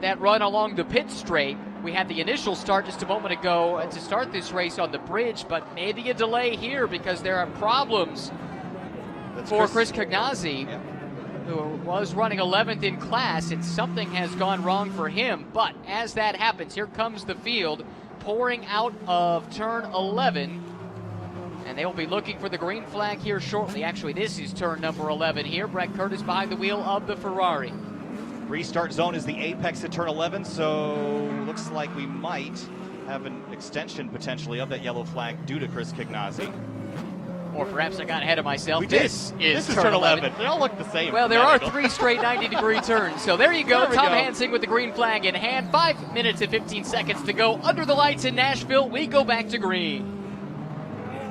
that run along the pit straight. We had the initial start just a moment ago to start this race on the bridge, but maybe a delay here because there are problems for Chris Cagnazzi, who was running 11th in class, and something has gone wrong for him. But as that happens, here comes the field pouring out of turn 11, and they will be looking for the green flag here shortly. Actually, this is turn number 11 here. Brett Curtis behind the wheel of the Ferrari. Restart zone is the apex at turn 11, so looks like we might have an extension potentially of that yellow flag due to Chris Cagnazzi. Or perhaps I got ahead of myself. We did. This is turn 11. They all look the same. Well, there are 3 straight 90-degree turns. So there you go. Tom Hansing with the green flag in hand. 5 minutes and 15 seconds to go. Under the lights in Nashville, we go back to green.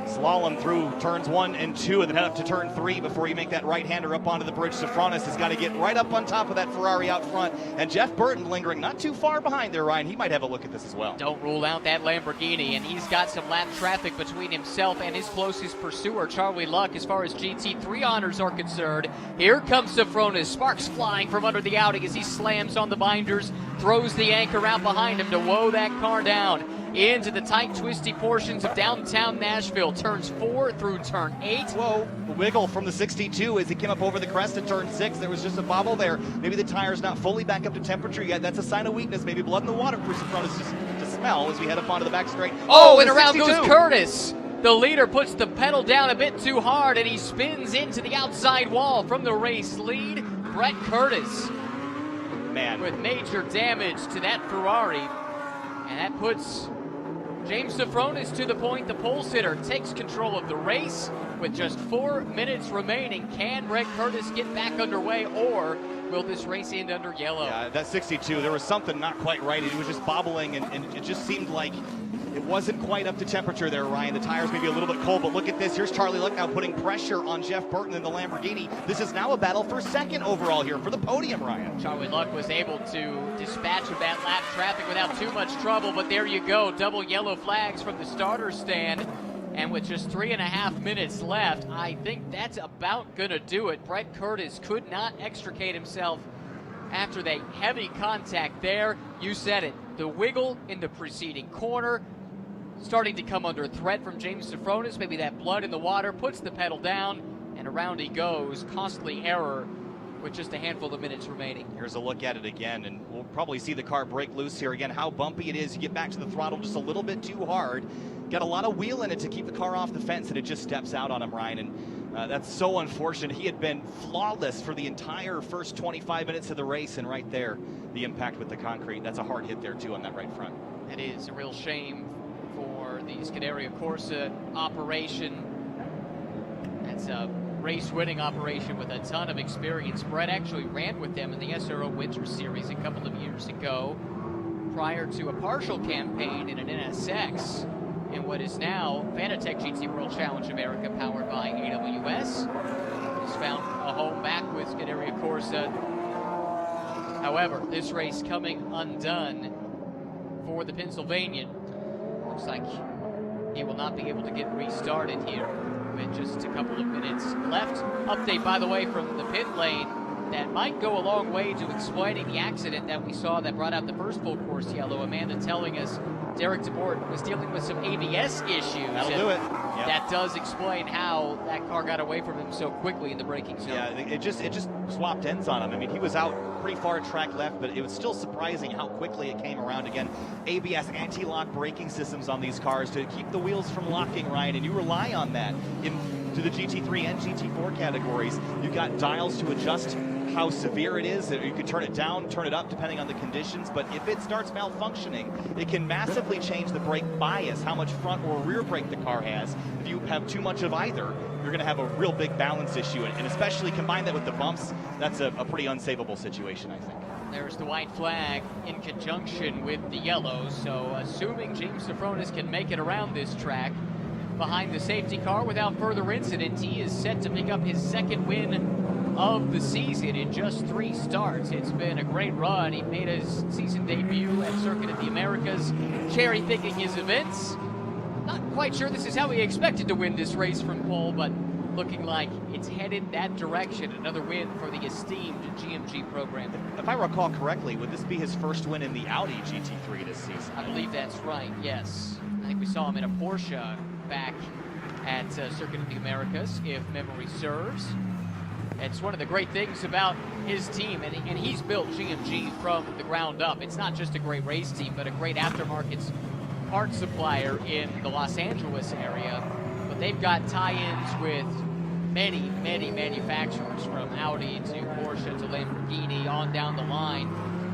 Slalom through turns 1 and 2 and then head up to turn 3 before you make that right-hander up onto the bridge. Safronis has got to get right up on top of that Ferrari out front. And Jeff Burton lingering not too far behind there, Ryan. He might have a look at this as well. Don't rule out that Lamborghini, and he's got some lap traffic between himself and his closest pursuer, Charlie Luck, as far as GT3 honors are concerned. Here comes Safronis, sparks flying from under the Audi as he slams on the binders, throws the anchor out behind him to woe that car down into the tight, twisty portions of downtown Nashville, turns 4 through turn 8. Whoa, wiggle from the 62 as he came up over the crest at turn 6. There was just a bobble there. Maybe the tire's not fully back up to temperature yet. That's a sign of weakness. Maybe blood in the water for Safronis to smell as we head up onto the back straight. Oh, and around goes Curtis. The leader puts the pedal down a bit too hard, and he spins into the outside wall from the race lead. Brett Curtis, man, with major damage to that Ferrari, and that puts James Safronis to the point. The pole sitter takes control of the race with just 4 minutes remaining. Can Brett Curtis get back underway, or will this race end under yellow? Yeah, that 62, there was something not quite right. It was just bobbling, and it just seemed like it wasn't quite up to temperature there, Ryan. The tires may be a little bit cold, but look at this. Here's Charlie Luck now putting pressure on Jeff Burton in the Lamborghini. This is now a battle for second overall here for the podium, Ryan. Charlie Luck was able to dispatch of that lap traffic without too much trouble, but there you go. Double yellow flags from the starter stand. And with just 3.5 minutes left, I think that's about going to do it. Brett Curtis could not extricate himself after that heavy contact there. You said it. The wiggle in the preceding corner starting to come under threat from James Safronis. Maybe that blood in the water puts the pedal down, and around he goes. Costly error with just a handful of minutes remaining. Here's a look at it again, and we'll probably see the car break loose here again. How bumpy it is. You get back to the throttle just a little bit too hard. Got a lot of wheel in it to keep the car off the fence, and it just steps out on him, Ryan. And that's so unfortunate. He had been flawless for the entire first 25 minutes of the race, and right there, the impact with the concrete. That's a hard hit there, too, on that right front. It is a real shame for the Scuderia Corsa operation. That's a race-winning operation with a ton of experience. Brett actually ran with them in the SRO Winter Series a couple of years ago, prior to a partial campaign in an NSX in what is now Fanatec GT World Challenge America, powered by AWS. He's found a home back with Scuderia Corsa However, this race coming undone for the Pennsylvanian. Looks like he will not be able to get restarted here with just a couple of minutes left. Update, by the way, from the pit lane that might go a long way to explaining the accident that we saw that brought out the first full course yellow. Amanda telling us Derek DeBoer was dealing with some ABS issues. That'll do it. Yep. That does explain how that car got away from him so quickly in the braking zone. Yeah, it just swapped ends on him. I mean, he was out pretty far track left, but it was still surprising how quickly it came around. Again, ABS, anti-lock braking systems on these cars to keep the wheels from locking, Ryan, and you rely on that to the GT3 and GT4 categories. You've got dials to adjust how severe it is. You can turn it down, turn it up, depending on the conditions. But if it starts malfunctioning, it can massively change the brake bias, how much front or rear brake the car has. If you have too much of either, you're going to have a real big balance issue. And especially combine that with the bumps, that's a pretty unsavable situation, I think. There's the white flag in conjunction with the yellow. So assuming James Safronis can make it around this track behind the safety car without further incident, he is set to pick up his second win of the season in just 3 starts. It's been a great run. He made his season debut at Circuit of the Americas, cherry-picking his events. Not quite sure this is how he expected to win this race from pole, but looking like it's headed that direction. Another win for the esteemed GMG program. If I recall correctly, would this be his first win in the Audi GT3 this season? I believe that's right, yes. I think we saw him in a Porsche back at Circuit of the Americas, if memory serves. It's one of the great things about his team, and he's built GMG from the ground up. It's not just a great race team, but a great aftermarket parts supplier in the Los Angeles area. But they've got tie-ins with many, many manufacturers, from Audi to Porsche to Lamborghini, on down the line.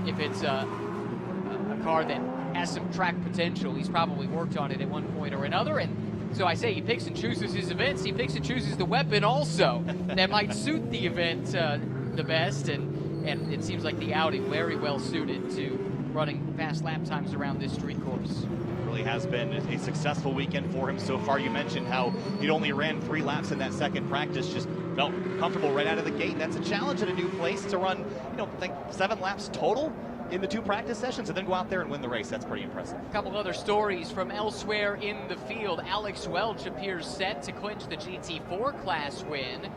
If it's a car that has some track potential, he's probably worked on it at one point or another. And so I say he picks and chooses his events. He picks and chooses the weapon also that might suit the event the best. And it seems like the Audi very well suited to running fast lap times around this street course. It really has been a successful weekend for him so far. You mentioned how he'd only ran 3 laps in that second practice, just felt comfortable right out of the gate. That's a challenge at a new place to run, I think 7 laps total in the 2 practice sessions and then go out there and win the race. That's pretty impressive. A couple other stories from elsewhere in the field. Alex Welch appears set to clinch the GT4 class win.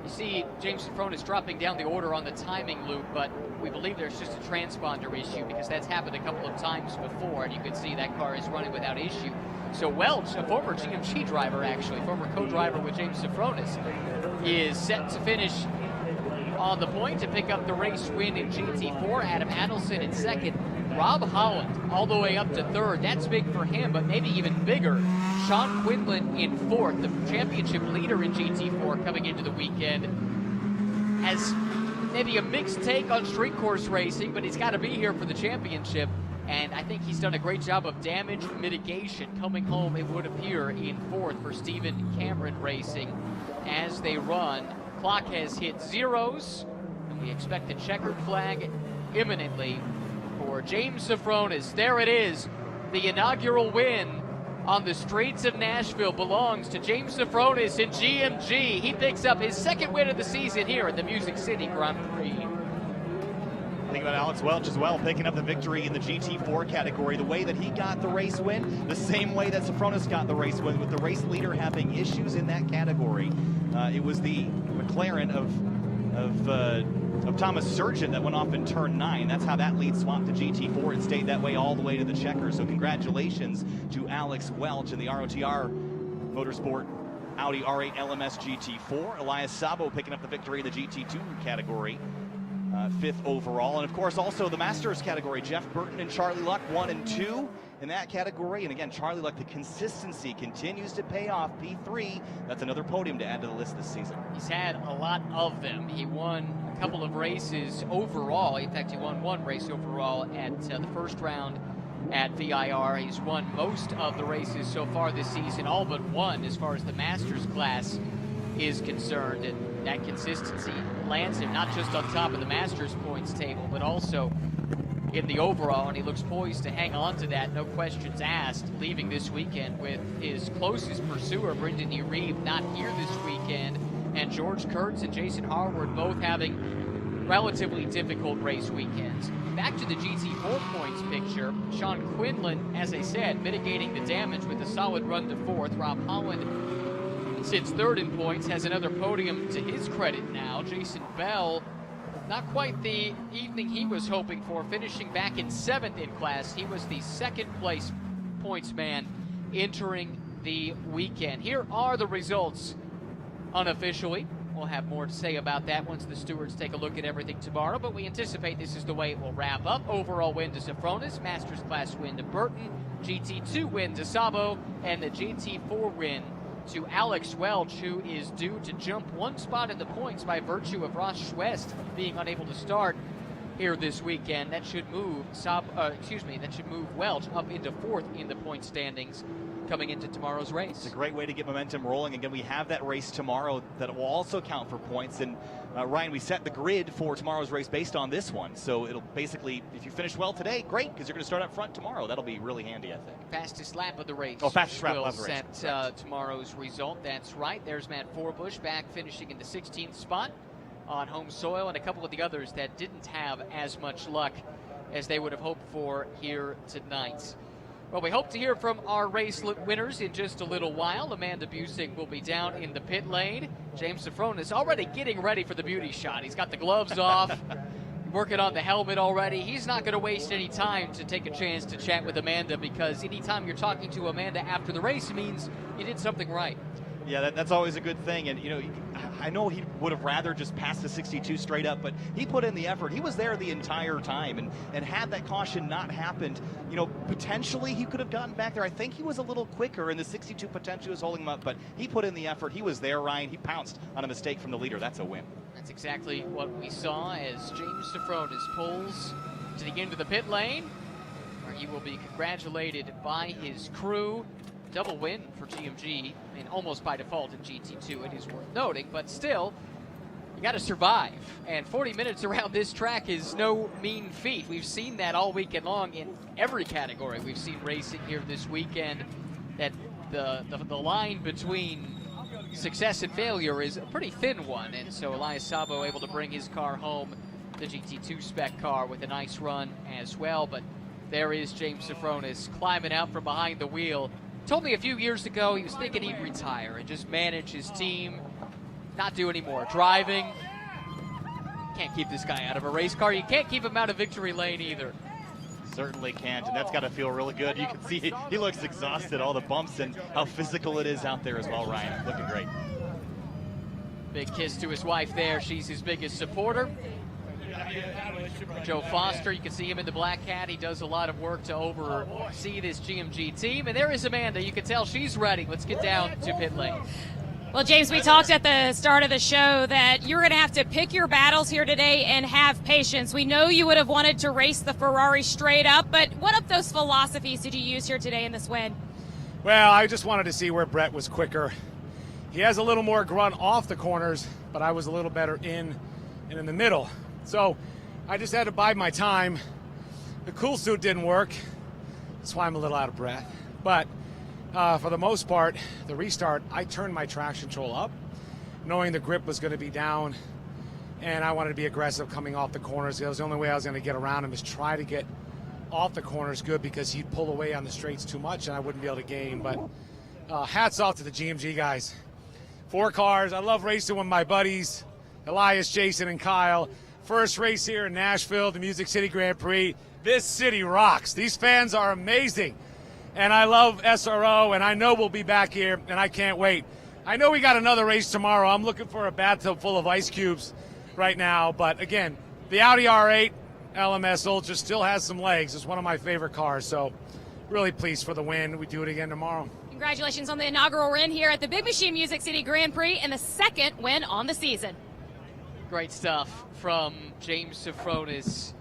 You see James Safronis dropping down the order on the timing loop, but we believe there's just a transponder issue because that's happened a couple of times before, and you can see that car is running without issue. So Welch, a former GMG driver actually, former co-driver with James Safronis, is set to finish on the point to pick up the race win in GT4. Adam Adelson in second. Rob Holland all the way up to third. That's big for him, but maybe even bigger, Sean Quinlan in fourth. The championship leader in GT4 coming into the weekend has maybe a mixed take on street course racing, but he's got to be here for the championship. And I think he's done a great job of damage mitigation. Coming home, it would appear, in fourth for Stephen Cameron Racing as they run. Clock has hit zeros, and we expect a checkered flag imminently for James Safronis. There it is. The inaugural win on the streets of Nashville belongs to James Safronis in GMG. He picks up his second win of the season here at the Music City Grand Prix. Think about Alex Welch as well, picking up the victory in the GT4 category. The way that he got the race win, the same way that Safronis got the race win, with the race leader having issues in that category. It was the McLaren of Thomas Surgeon that went off in turn 9. That's how that lead swapped to GT4 and stayed that way all the way to the checker. So congratulations to Alex Welch in the ROTR Motorsport Audi R8 LMS GT4. Elias Sabo picking up the victory in the GT2 category. 5th overall. And of course also the Masters category, Jeff Burton and Charlie Luck 1 and 2 in that category. And again, Charlie Luck, the consistency continues to pay off. P3, that's another podium to add to the list this season. He's had a lot of them. He won a couple of races overall. In fact, he won 1 race overall at the first round at VIR. He's won most of the races so far this season, all but 1 as far as the Masters class is concerned. And that consistency lands him not just on top of the Masters points table, but also in the overall, and he looks poised to hang on to that, no questions asked, leaving this weekend with his closest pursuer, Brendan Reeve, not here this weekend, and George Kurtz and Jason Harward both having relatively difficult race weekends. Back to the GT4 points picture, Sean Quinlan, as I said, mitigating the damage with a solid run to 4th. Rob Holland sits 3rd in points, has another podium to his credit now. Jason Bell, not quite the evening he was hoping for, finishing back in 7th in class. He was the 2nd place points man entering the weekend. Here are the results unofficially. We'll have more to say about that once the stewards take a look at everything tomorrow, but we anticipate this is the way it will wrap up. Overall win to Safronis, Masters Class win to Burton, GT2 win to Sabo, and the GT4 win to Alex Welch, who is due to jump 1 spot in the points by virtue of Ross Schwest being unable to start here this weekend. That should move Welch up into 4th in the point standings coming into tomorrow's race. It's a great way to get momentum rolling. Again, we have that race tomorrow that will also count for points. And Ryan, we set the grid for tomorrow's race based on this one. So it'll basically, if you finish well today, great, because you're going to start up front tomorrow. That'll be really handy, I think. Fastest lap of the race. Oh, fastest lap of the race. race. Set tomorrow's result. That's right. There's Matt Forbush back finishing in the 16th spot on home soil, and a couple of the others that didn't have as much luck as they would have hoped for here tonight. Well, we hope to hear from our race winners in just a little while. Amanda Busick will be down in the pit lane. James Safronis already getting ready for the beauty shot. He's got the gloves off, working on the helmet already. He's not going to waste any time to take a chance to chat with Amanda, because anytime you're talking to Amanda after the race means you did something right. Yeah, that's always a good thing. And, you know, I know he would have rather just passed the 62 straight up, but he put in the effort. He was there the entire time. And had that caution not happened, you know, potentially he could have gotten back there. I think he was a little quicker, and the 62 potentially was holding him up, but he put in the effort. He was there, Ryan. He pounced on a mistake from the leader. That's a win. That's exactly what we saw as James Safronis pulls to the end of the pit lane, where he will be congratulated by his crew. Double win for GMG, and almost by default in GT2, it is worth noting, but still, you got to survive, and 40 minutes around this track is no mean feat. We've seen that all weekend long in every category. We've seen racing here this weekend, that the line between success and failure is a pretty thin one, and so Elias Sabo able to bring his car home, the GT2 spec car, with a nice run as well. But there is James Safronis climbing out from behind the wheel. Told me a few years ago he was thinking he'd retire and just manage his team, not do any more driving. Can't keep this guy out of a race car. You can't keep him out of victory lane either. Certainly can't, and that's got to feel really good. You can see he looks exhausted, all the bumps and how physical it is out there as well, Ryan. Looking great. Big kiss to his wife there. She's his biggest supporter. Joe Foster, you can see him in the black hat. He does a lot of work to oversee this GMG team. And there is Amanda. You can tell she's ready. Let's get down to pit lane. Well, James, we talked at the start of the show that you're going to have to pick your battles here today and have patience. We know you would have wanted to race the Ferrari straight up, but what of those philosophies did you use here today in this win? Well, I just wanted to see where Brett was quicker. He has a little more grunt off the corners, but I was a little better in and in the middle. So I just had to bide my time. The cool suit didn't work. That's why I'm a little out of breath. But for the most part, the restart, I turned my traction control up, knowing the grip was going to be down, and I wanted to be aggressive coming off the corners. It was the only way I was going to get around him, is try to get off the corners good, because he'd pull away on the straights too much and I wouldn't be able to gain. But hats off to the GMG guys. 4 cars. I love racing with my buddies, Elias, Jason, and Kyle. First race here in Nashville, the Music City Grand Prix. This city rocks. These fans are amazing. And I love SRO, and I know we'll be back here, and I can't wait. I know we got another race tomorrow. I'm looking for a bathtub full of ice cubes right now. But, again, the Audi R8 LMS Ultra still has some legs. It's one of my favorite cars. So really pleased for the win. We do it again tomorrow. Congratulations on the inaugural win here at the Big Machine Music City Grand Prix and the second win on the season. Great stuff from James Safronis.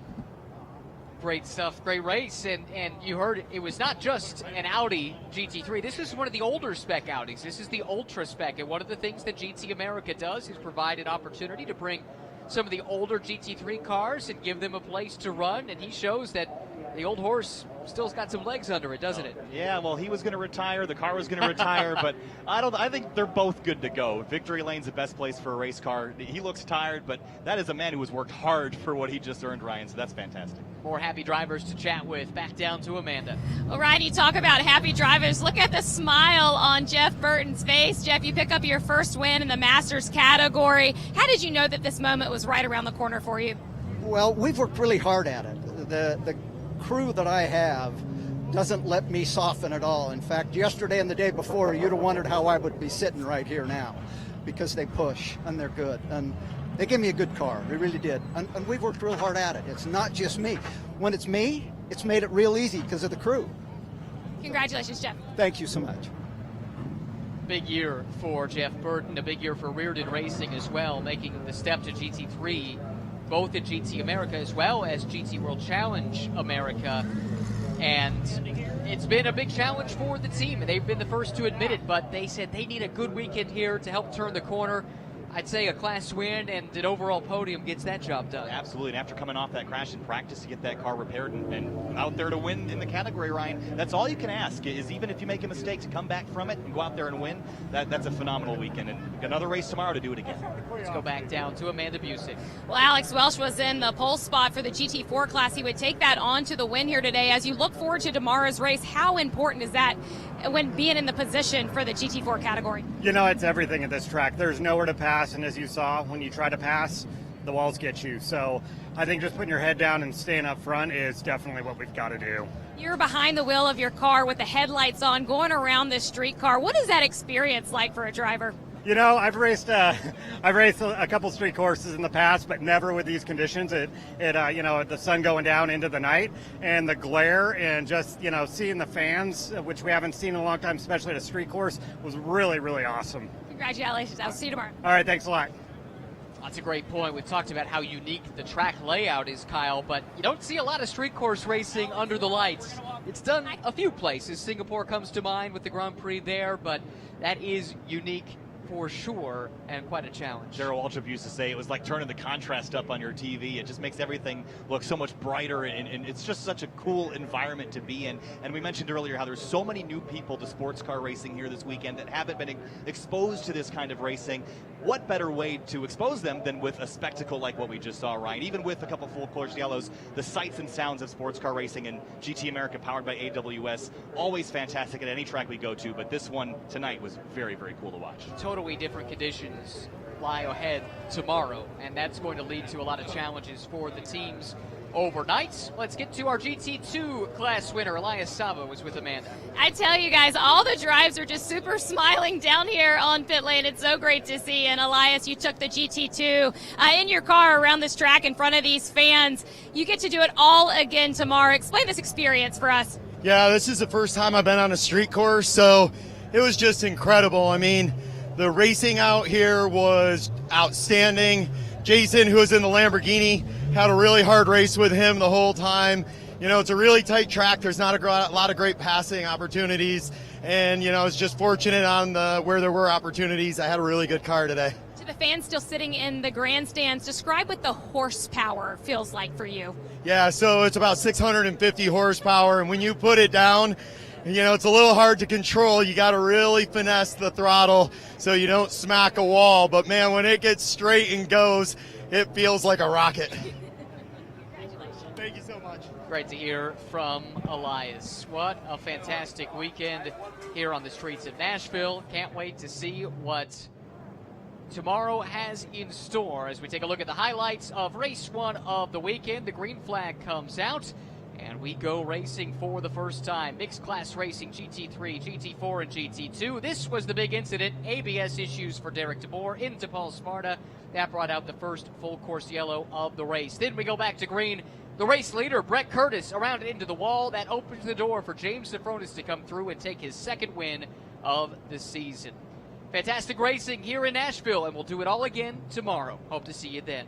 Great stuff, great race, and you heard it was not just an Audi GT3. This is one of the older spec Audis. This is the Ultra spec, and one of the things that GT America does is provide an opportunity to bring some of the older GT3 cars and give them a place to run, and he shows that the old horse still's got some legs under it, doesn't it? Yeah, well, he was going to retire, the car was going to retire, but I think they're both good to go. Victory lane's the best place for a race car. He looks tired, but that is a man who has worked hard for what he just earned, Ryan, so that's fantastic. More happy drivers to chat with. Back down to Amanda. Well, Ryan, you talk about happy drivers. Look at the smile on Jeff Burton's face. Jeff, you pick up your first win in the Masters category. How did you know that this moment was right around the corner for you? Well, we've worked really hard at it. The crew that I have doesn't let me soften at all. In fact, yesterday and the day before, you'd have wondered how I would be sitting right here now, because they push and they're good. And they gave me a good car. They really did. And we've worked real hard at it. It's not just me. When it's me, it's made it real easy because of the crew. Congratulations, Jeff. Thank you so much. Big year for Jeff Burton, a big year for Reardon Racing as well, making the step to GT3, both in GT America as well as GT World Challenge America. And it's been a big challenge for the team. They've been the first to admit it, but they said they need a good weekend here to help turn the corner. I'd say a class win and an overall podium gets that job done. Absolutely, and after coming off that crash in practice to get that car repaired and out there to win in the category, Ryan, that's all you can ask is, even if you make a mistake, to come back from it and go out there and win. That's a phenomenal weekend, and another race tomorrow to do it again. Let's go back down to Amanda Busick. Well, Alex Welsh was in the pole spot for the GT4 class. He would take that on to the win here today. As you look forward to tomorrow's race, how important is that when being in the position for the GT4 category? You know, it's everything at this track. There's nowhere to pass, and as you saw, when you try to pass, the walls get you. So I think just putting your head down and staying up front is definitely what we've got to do. You're behind the wheel of your car with the headlights on, going around this street car. What is that experience like for a driver? You know, I've raced a couple street courses in the past, but never with these conditions. You know, the sun going down into the night and the glare, and just, you know, seeing the fans, which we haven't seen in a long time, especially at a street course, was really, really awesome. Congratulations. I'll see you tomorrow. All right, thanks a lot. That's a great point. We've talked about how unique the track layout is, Kyle, but you don't see a lot of street course racing under the lights. It's done a few places. Singapore comes to mind with the Grand Prix there, but that is unique for sure, and quite a challenge. Darrell Waltrip used to say it was like turning the contrast up on your TV. It just makes everything look so much brighter, and it's just such a cool environment to be in. And we mentioned earlier how there's so many new people to sports car racing here this weekend that haven't been exposed to this kind of racing. What better way to expose them than with a spectacle like what we just saw, Ryan? Even with a couple full course yellows, the sights and sounds of sports car racing and GT America powered by AWS, always fantastic at any track we go to, but this one tonight was very, very cool to watch. Totally different conditions lie ahead tomorrow, and that's going to lead to a lot of challenges for the teams overnight. Let's get to our GT2 class winner. Elias Saba was with Amanda. I tell you guys, all the drives are just super smiling down here on pit lane. It's so great to see. And Elias, you took the GT2 in your car around this track in front of these fans. You get to do it all again tomorrow. Explain this experience for us. Yeah, this is the first time I've been on a street course, so it was just incredible. I mean, the racing out here was outstanding. Jason, who was in the Lamborghini, had a really hard race with him the whole time. You know, it's a really tight track. There's not a lot of great passing opportunities. And, you know, I was just fortunate on where there were opportunities. I had a really good car today. To the fans still sitting in the grandstands, describe what the horsepower feels like for you. Yeah, so it's about 650 horsepower. And when you put it down, you know, it's a little hard to control. You got to really finesse the throttle so you don't smack a wall. But, man, when it gets straight and goes, it feels like a rocket. Congratulations. Thank you so much. Great to hear from Elias. What a fantastic weekend here on the streets of Nashville. Can't wait to see what tomorrow has in store as we take a look at the highlights of race one of the weekend. The green flag comes out, and we go racing for the first time. Mixed class racing, GT3, GT4, and GT2. This was the big incident. ABS issues for Derek DeBoer into Paul Sparta. That brought out the first full course yellow of the race. Then we go back to green. The race leader, Brett Curtis, around it into the wall. That opens the door for James Safronis to come through and take his second win of the season. Fantastic racing here in Nashville, and we'll do it all again tomorrow. Hope to see you then.